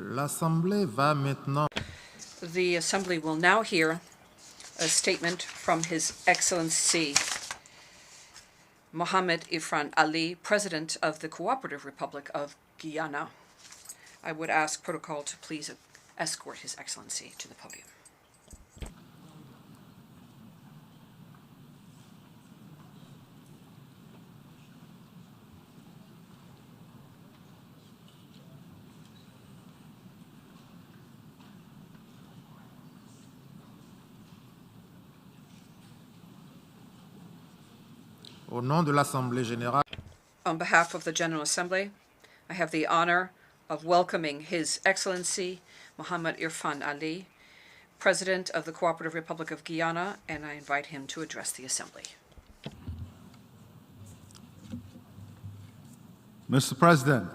L'Assemblée va maintenant. The Assembly will now hear a statement from His Excellency Mohamed Irfaan Ali, President of the Co-operative Republic of Guyana. I would ask protocol to please escort His Excellency to the podium. Au nom de l'Assemblée générale, On behalf of the General Assembly, I have the honor of welcoming His Excellency Mohamed Irfaan Ali, President of the Co-operative Republic of Guyana, and I invite him to address the Assembly. Mr. President,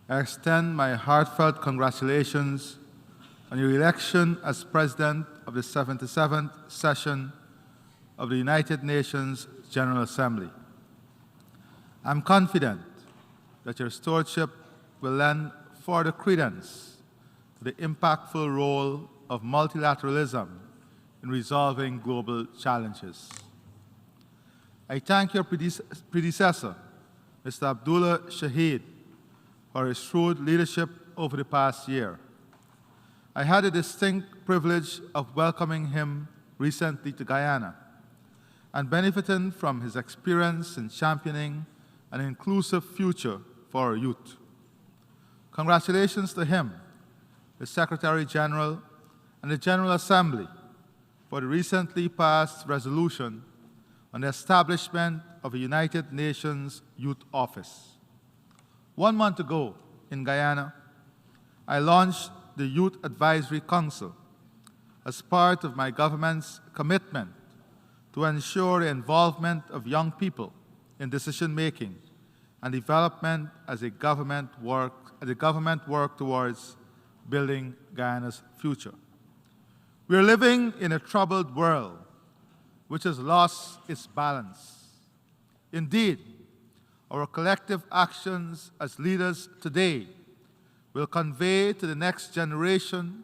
I extend my heartfelt congratulations on your election as President of the 77th session of the United Nations General Assembly. I'm confident that your stewardship will lend further credence to the impactful role of multilateralism in resolving global challenges. I thank your predecessor, Mr. Abdullah Shahid, for his shrewd leadership over the past year. I had the distinct privilege of welcoming him recently to Guyana and benefiting from his experience in championing an inclusive future for our youth. Congratulations to him, the Secretary General, and the General Assembly for the recently passed resolution on the establishment of a United Nations Youth Office. 1 month ago in Guyana, I launched the Youth Advisory Council as part of my government's commitment to ensure the involvement of young people in decision-making and development as the government work towards building Guyana's future. We are living in a troubled world which has lost its balance. Indeed, our collective actions as leaders today will convey to the next generation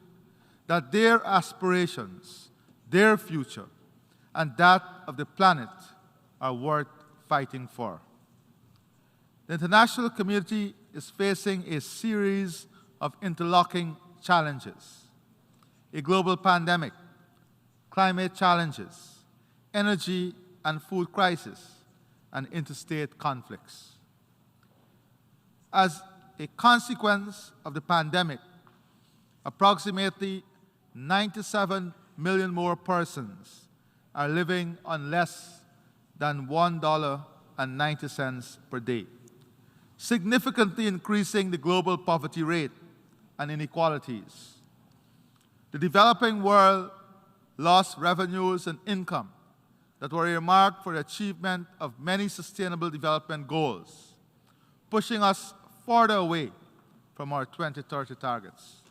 that their aspirations, their future, and that of the planet are worth fighting for. The international community is facing a series of interlocking challenges: a global pandemic, climate challenges, energy and food crisis, and interstate conflicts. As a consequence of the pandemic, approximately 97 million more persons are living on less than $1.90 per day, significantly increasing the global poverty rate and inequalities. The developing world lost revenues and income that were earmarked for the achievement of many sustainable development goals, pushing us further away from our 2030 targets.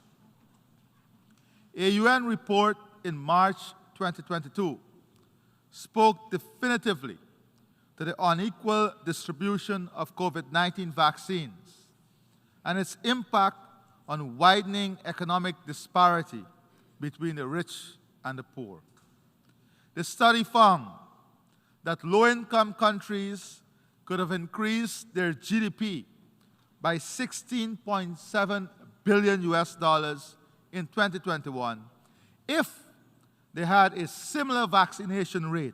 A UN report in March 2022 spoke definitively to the unequal distribution of COVID-19 vaccines and its impact on widening economic disparity between the rich and the poor. The study found that low-income countries could have increased their GDP by $16.7 billion in 2021 if they had a similar vaccination rate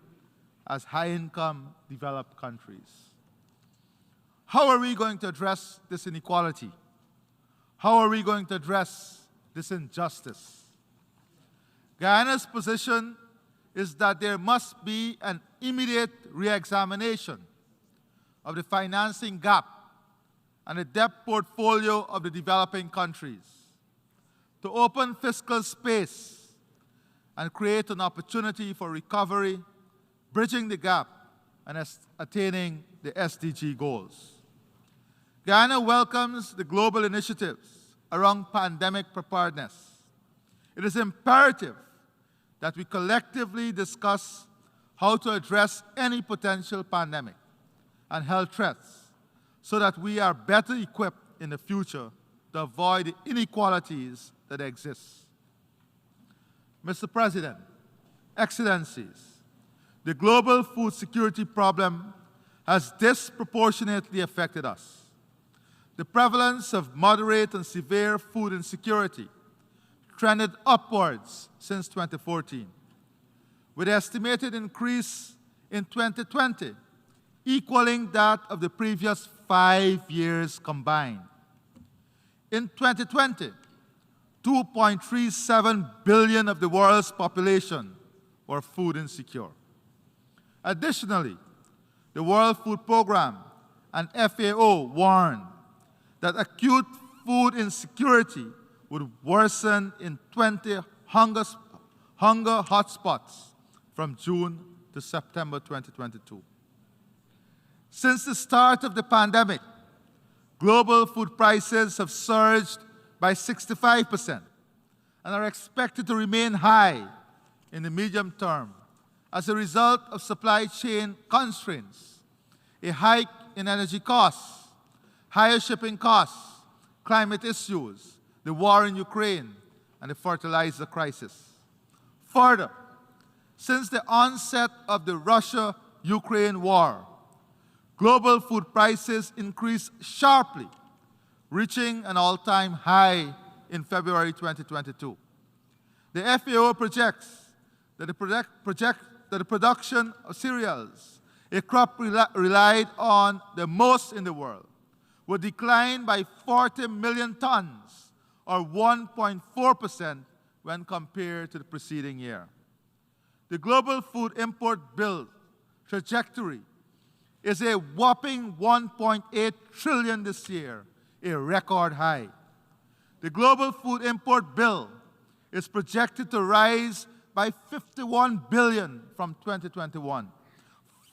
as high-income developed countries. How are we going to address this inequality? How are we going to address this injustice? Guyana's position is that there must be an immediate re-examination of the financing gap and the debt portfolio of the developing countries to open fiscal space and create an opportunity for recovery, bridging the gap, and attaining the SDG goals. Guyana welcomes the global initiatives around pandemic preparedness. It is imperative that we collectively discuss how to address any potential pandemic and health threats so that we are better equipped in the future to avoid the inequalities that exist. Mr. President, Excellencies, the global food security problem has disproportionately affected us. The prevalence of moderate and severe food insecurity trended upwards since 2014, with an estimated increase in 2020 equaling that of the previous 5 years combined. In 2020, 2.37 billion of the world's population were food insecure. Additionally, the World Food Programme and FAO warned that acute food insecurity would worsen in 20 hunger hotspots from June to September 2022. Since the start of the pandemic, global food prices have surged by 65% and are expected to remain high in the medium term as a result of supply chain constraints, a hike in energy costs, higher shipping costs, climate issues, the war in Ukraine, and the fertilizer crisis. Further, since the onset of the Russia-Ukraine war, global food prices increased sharply, reaching an all-time high in February 2022. The FAO projects that the production of cereals, a crop relied on the most in the world, would decline by 40 million tons, or 1.4% when compared to the preceding year. The global food import bill trajectory is a whopping 1.8 trillion this year, a record high. The global food import bill is projected to rise by 51 billion from 2021,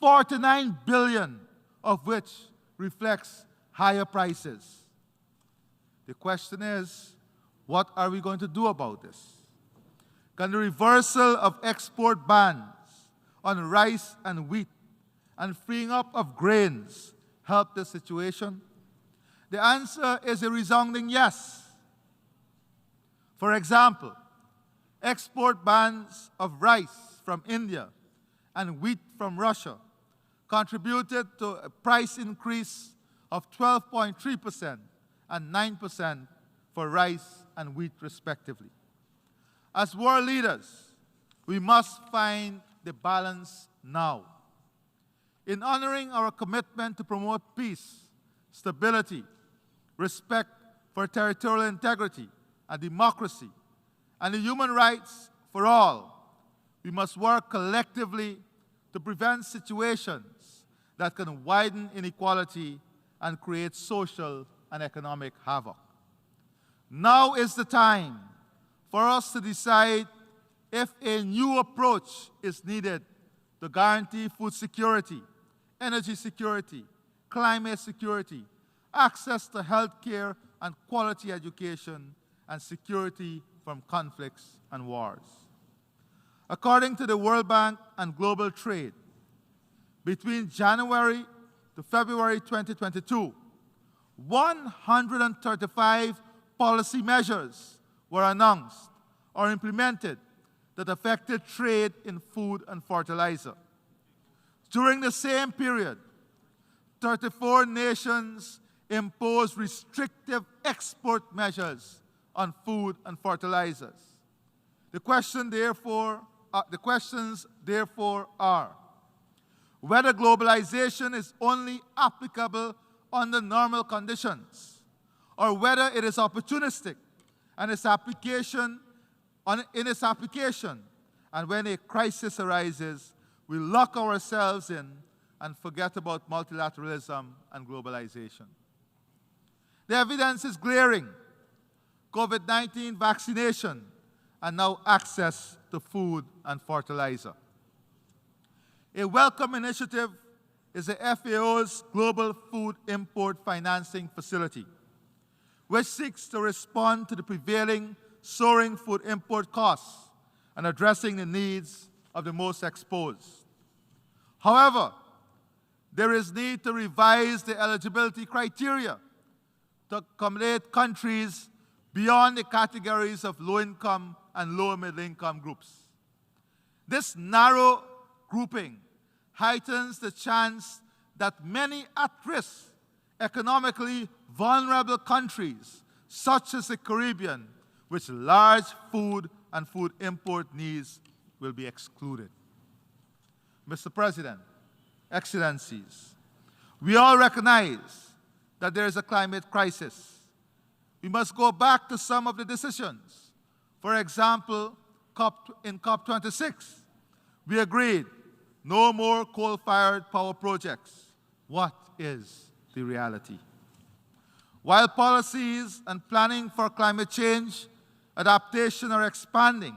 49 billion of which reflects higher prices. The question is, what are we going to do about this? Can the reversal of export bans on rice and wheat and freeing up of grains help the situation? The answer is a resounding yes. For example, export bans of rice from India and wheat from Russia contributed to a price increase of 12.3% and 9% for rice and wheat respectively. As world leaders, we must find the balance now. In honoring our commitment to promote peace, stability, respect for territorial integrity and democracy, and the human rights for all, we must work collectively to prevent situations that can widen inequality and create social and economic havoc. Now is the time for us to decide if a new approach is needed to guarantee food security, energy security, climate security, access to health care and quality education, and security from conflicts and wars. According to the World Bank and Global Trade, between January to February 2022, 135 policy measures were announced or implemented that affected trade in food and fertilizer. During the same period, 34 nations imposed restrictive export measures on food and fertilizers. The questions therefore are whether globalization is only applicable under normal conditions, or whether it is opportunistic and its application, and when a crisis arises, we lock ourselves in and forget about multilateralism and globalization. The evidence is glaring. COVID-19 vaccination and now access to food and fertilizer. A welcome initiative is the FAO's Global Food Import Financing Facility, which seeks to respond to the prevailing soaring food import costs and addressing the needs of the most exposed. However, there is need to revise the eligibility criteria to accommodate countries beyond the categories of low-income and low-middle-income groups. This narrow grouping heightens the chance that many at-risk, economically vulnerable countries, such as the Caribbean, with large food and food import needs, will be excluded. Mr. President, Excellencies, we all recognize that there is a climate crisis. We must go back to some of the decisions. For example, in COP26, we agreed no more coal-fired power projects. What is the reality? While policies and planning for climate change adaptation are expanding,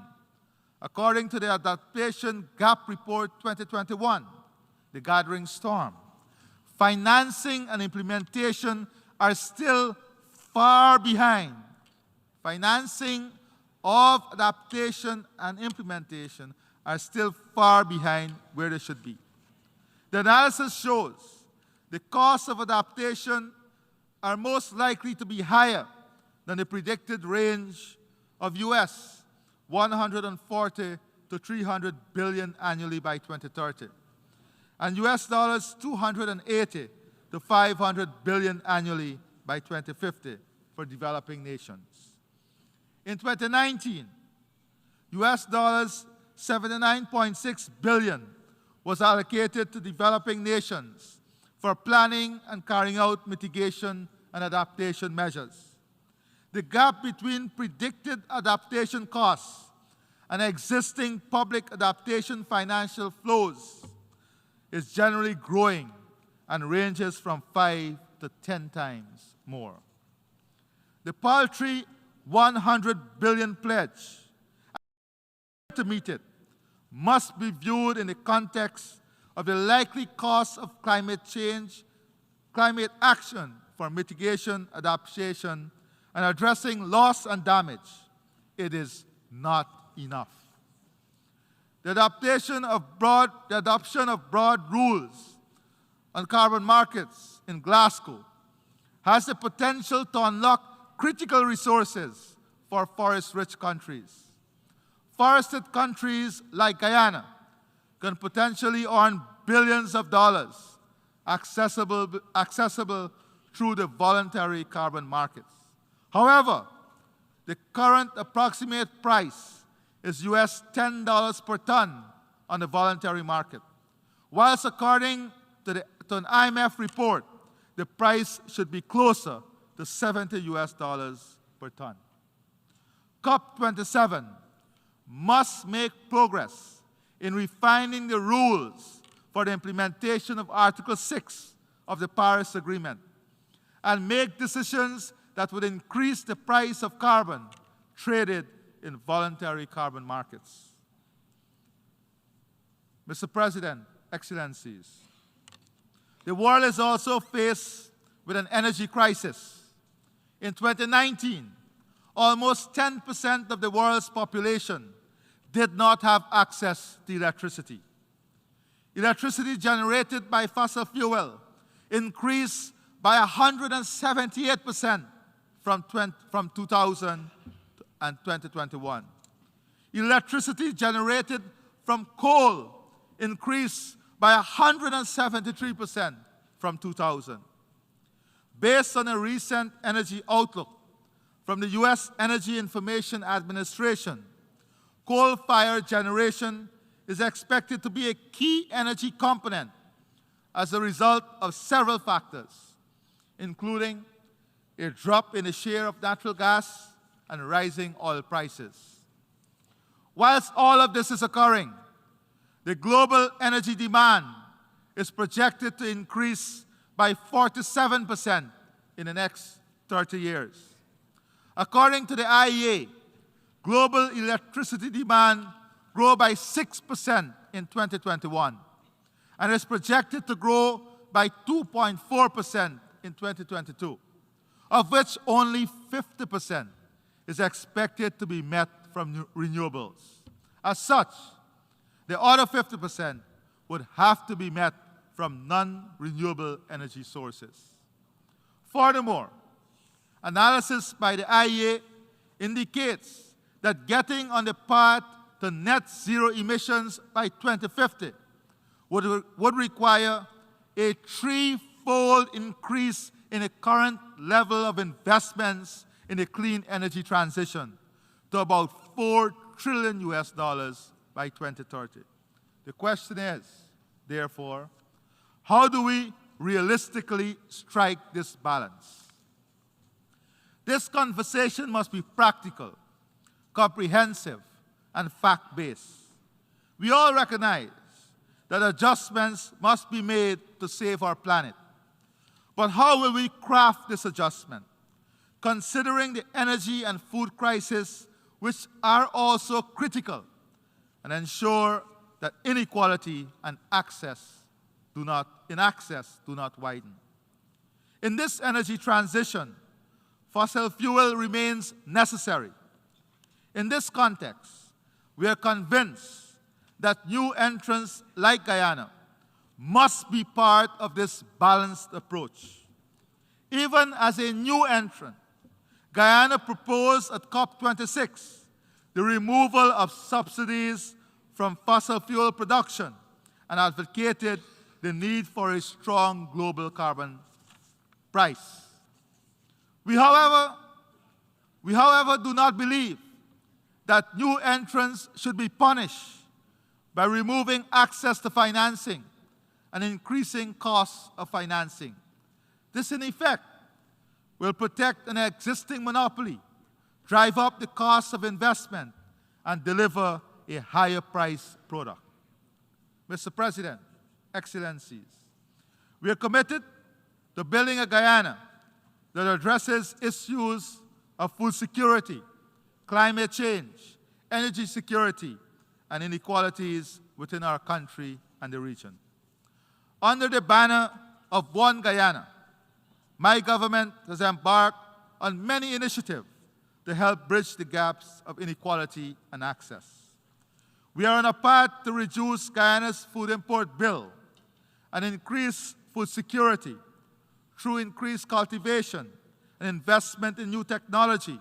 according to the Adaptation Gap Report 2021, the Gathering Storm, financing and implementation are still far behind. Financing of adaptation and implementation are still far behind where they should be. The analysis shows the costs of adaptation are most likely to be higher than the predicted range of US 140 to 300 billion annually by 2030, and US dollars 280 to 500 billion annually by 2050 for developing nations. In 2019, US dollars 79.6 billion was allocated to developing nations for planning and carrying out mitigation and adaptation measures. The gap between predicted adaptation costs and existing public adaptation financial flows is generally growing and ranges from 5 to 10 times more. The paltry 100 billion pledge to meet it must be viewed in the context of the likely costs of climate change, climate action for mitigation, adaptation, and addressing loss and damage. It is not enough. The adoption of broad rules on carbon markets in Glasgow has the potential to unlock critical resources for forest-rich countries. Forested countries like Guyana can potentially earn billions of dollars accessible through the voluntary carbon markets. However, the current approximate price is US $10 per ton on the voluntary market, whilst according to an IMF report, the price should be closer to 70 US dollars per ton. COP27 must make progress in refining the rules for the implementation of Article 6 of the Paris Agreement and make decisions that would increase the price of carbon traded in voluntary carbon markets. Mr. President, Excellencies, the world is also faced with an energy crisis. In 2019, almost 10% of the world's population did not have access to electricity. Electricity generated by fossil fuel increased by 178% from 2000 and 2021. Electricity generated from coal increased by 173% from 2000. Based on a recent energy outlook from the US Energy Information Administration, coal-fired generation is expected to be a key energy component as a result of several factors, including a drop in the share of natural gas and rising oil prices. Whilst all of this is occurring, the global energy demand is projected to increase by 47% in the next 30 years. According to the IEA, global electricity demand grew by 6% in 2021 and is projected to grow by 2.4% in 2022, of which only 50% is expected to be met from renewables. As such, the other 50% would have to be met from non-renewable energy sources. Furthermore, analysis by the IEA indicates that getting on the path to net zero emissions by 2050 would require a threefold increase in the current level of investments in the clean energy transition to about $4 trillion by 2030. The question is, therefore, how do we realistically strike this balance? This conversation must be practical, comprehensive, and fact-based. We all recognize that adjustments must be made to save our planet. But how will we craft this adjustment, considering the energy and food crisis, which are also critical, and ensure that inequality and access do not widen? In this energy transition, fossil fuel remains necessary. In this context, we are convinced that new entrants like Guyana must be part of this balanced approach. Even as a new entrant, Guyana proposed at COP26 the removal of subsidies from fossil fuel production and advocated the need for a strong global carbon price. We, however, do not believe that new entrants should be punished by removing access to financing and increasing costs of financing. This, in effect, will protect an existing monopoly, drive up the cost of investment, and deliver a higher price product. Mr. President, Excellencies, we are committed to building a Guyana that addresses issues of food security, climate change, energy security, and inequalities within our country and the region. Under the banner of One Guyana, my government has embarked on many initiatives to help bridge the gaps of inequality and access. We are on a path to reduce Guyana's food import bill and increase food security through increased cultivation and investment in new technology,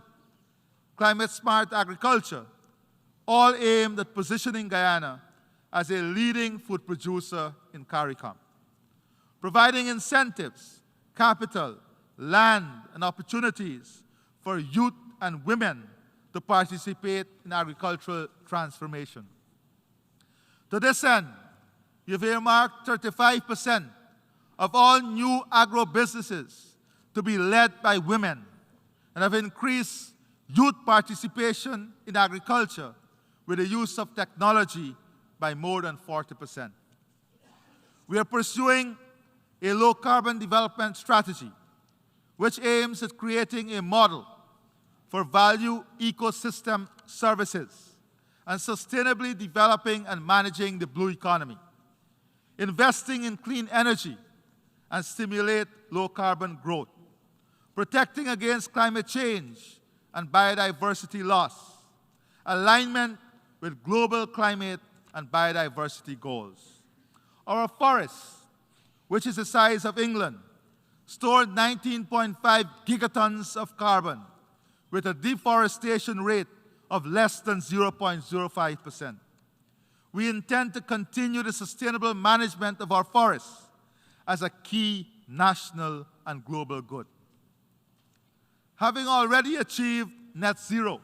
climate-smart agriculture, all aimed at positioning Guyana as a leading food producer in CARICOM. Providing incentives, capital, land, and opportunities for youth and women to participate in agricultural transformation. To this end, you've earmarked 35% of all new agro-businesses to be led by women and have increased youth participation in agriculture with the use of technology by more than 40%. We are pursuing a low-carbon development strategy which aims at creating a model for value ecosystem services and sustainably developing and managing the blue economy, investing in clean energy and stimulate low-carbon growth, protecting against climate change and biodiversity loss, alignment with global climate and biodiversity goals. Our forests, which is the size of England, stored 19.5 gigatons of carbon with a deforestation rate of less than 0.05%. We intend to continue the sustainable management of our forests as a key national and global good. Having already achieved net zero,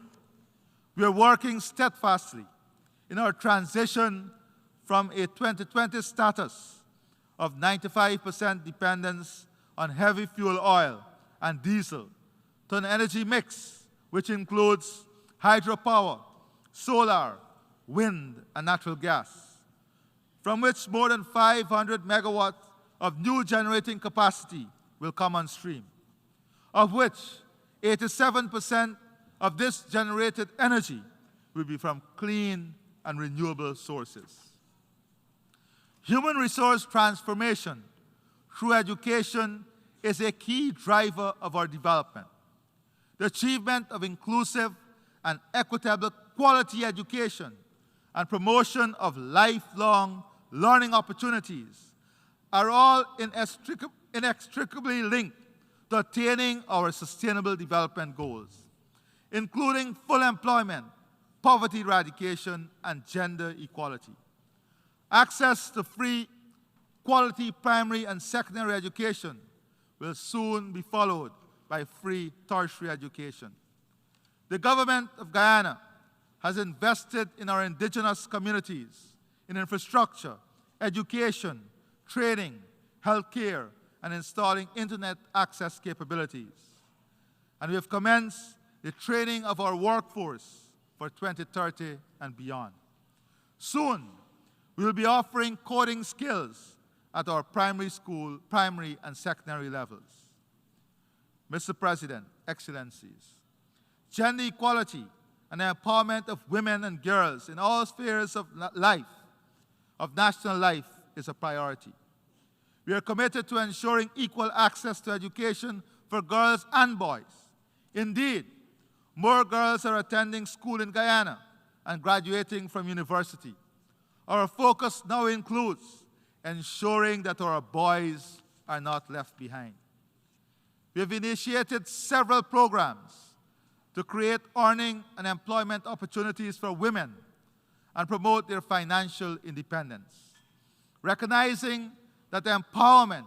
we are working steadfastly in our transition from a 2020 status of 95% dependence on heavy fuel oil and diesel to an energy mix which includes hydropower, solar, wind, and natural gas, from which more than 500 megawatts of new generating capacity will come on stream, of which 87% of this generated energy will be from clean and renewable sources. Human resource transformation through education is a key driver of our development. The achievement of inclusive and equitable quality education and promotion of lifelong learning opportunities are all inextricably linked to attaining our Sustainable Development Goals, including full employment, poverty eradication, and gender equality. Access to free, quality primary and secondary education will soon be followed by free tertiary education. The government of Guyana has invested in our indigenous communities, in infrastructure, education, training, healthcare, and installing internet access capabilities. And we have commenced the training of our workforce for 2030 and beyond. Soon, we will be offering coding skills at our primary school, primary and secondary levels. Mr. President, Excellencies, gender equality and the empowerment of women and girls in all spheres of life, of national life, is a priority. We are committed to ensuring equal access to education for girls and boys. Indeed, more girls are attending school in Guyana and graduating from university. Our focus now includes ensuring that our boys are not left behind. We have initiated several programs to create earning and employment opportunities for women and promote their financial independence. Recognizing that empowerment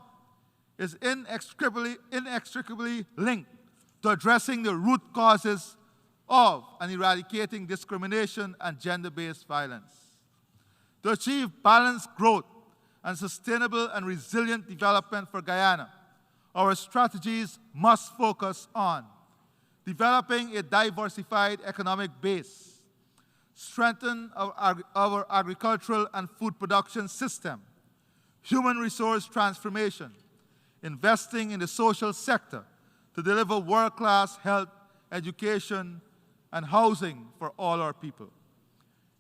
is inextricably linked to addressing the root causes of and eradicating discrimination and gender-based violence. To achieve balanced growth and sustainable and resilient development for Guyana, our strategies must focus on developing a diversified economic base, strengthen our agricultural and food production system, human resource transformation, investing in the social sector to deliver world-class health, education, and housing for all our people,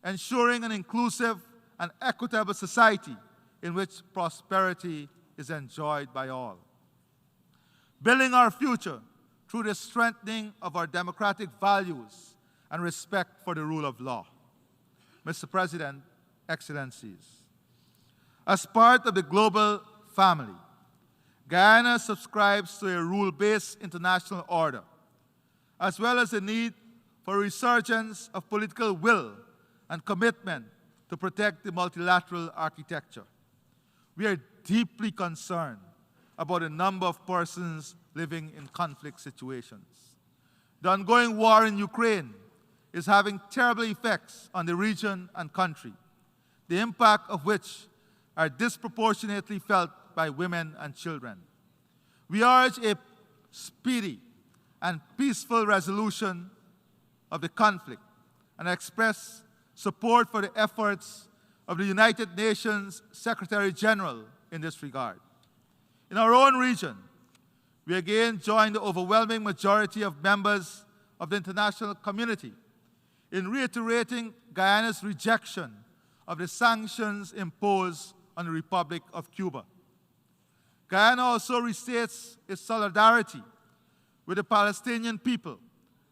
ensuring an inclusive and equitable society in which prosperity is enjoyed by all, building our future through the strengthening of our democratic values and respect for the rule of law. Mr. President, Excellencies, as part of the global family, Guyana subscribes to a rule-based international order, as well as the need for a resurgence of political will and commitment to protect the multilateral architecture. We are deeply concerned about the number of persons living in conflict situations. The ongoing war in Ukraine is having terrible effects on the region and country, the impact of which are disproportionately felt by women and children. We urge a speedy and peaceful resolution of the conflict and express support for the efforts of the United Nations Secretary General in this regard. In our own region, we again join the overwhelming majority of members of the international community in reiterating Guyana's rejection of the sanctions imposed on the Republic of Cuba. Guyana also restates its solidarity with the Palestinian people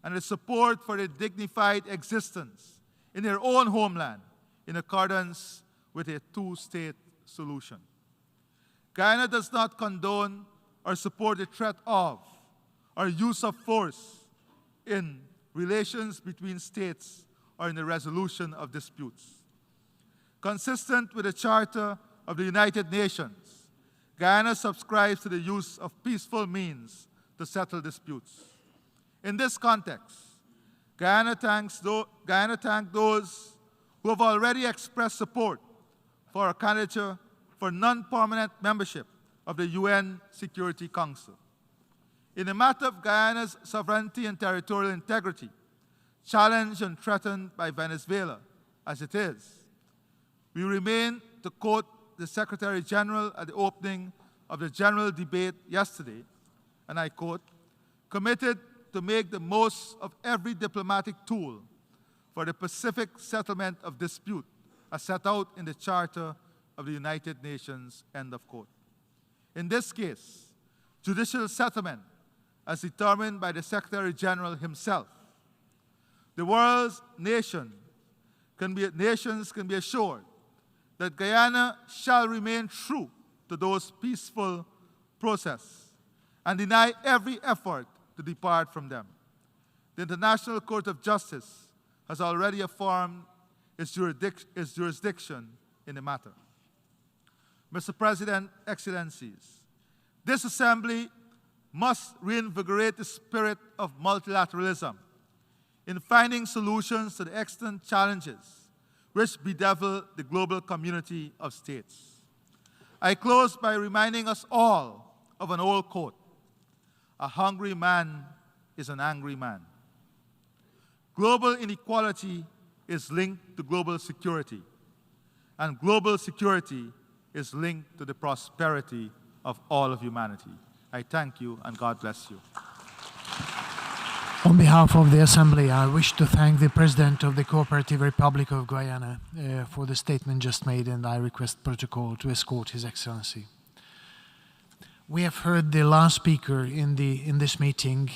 and its support for their dignified existence in their own homeland in accordance with a two-state solution. Guyana does not condone or support the threat of or use of force in relations between states or in the resolution of disputes. Consistent with the Charter of the United Nations, Guyana subscribes to the use of peaceful means to settle disputes. In this context, Guyana thanks those who have already expressed support for a candidature for non-permanent membership of the UN Security Council. In the matter of Guyana's sovereignty and territorial integrity, challenged and threatened by Venezuela as it is, we remain, to quote the Secretary General at the opening of the general debate yesterday, and I quote, committed to make the most of every diplomatic tool for the pacific settlement of dispute as set out in the Charter of the United Nations, end of quote. In this case, judicial settlement as determined by the Secretary General himself. The world's nations can be assured that Guyana shall remain true to those peaceful processes and deny every effort to depart from them. The International Court of Justice has already affirmed its jurisdiction in the matter. Mr. President, Excellencies, this Assembly must reinvigorate the spirit of multilateralism in finding solutions to the extant challenges which bedevil the global community of states. I close by reminding us all of an old quote: "A hungry man is an angry man." Global inequality is linked to global security, and global security is linked to the prosperity of all of humanity. I thank you, and God bless you. On behalf of the Assembly, I wish to thank the President of the Co-operative Republic of Guyana for the statement just made, and I request protocol to escort His Excellency. We have heard the last speaker in this meeting.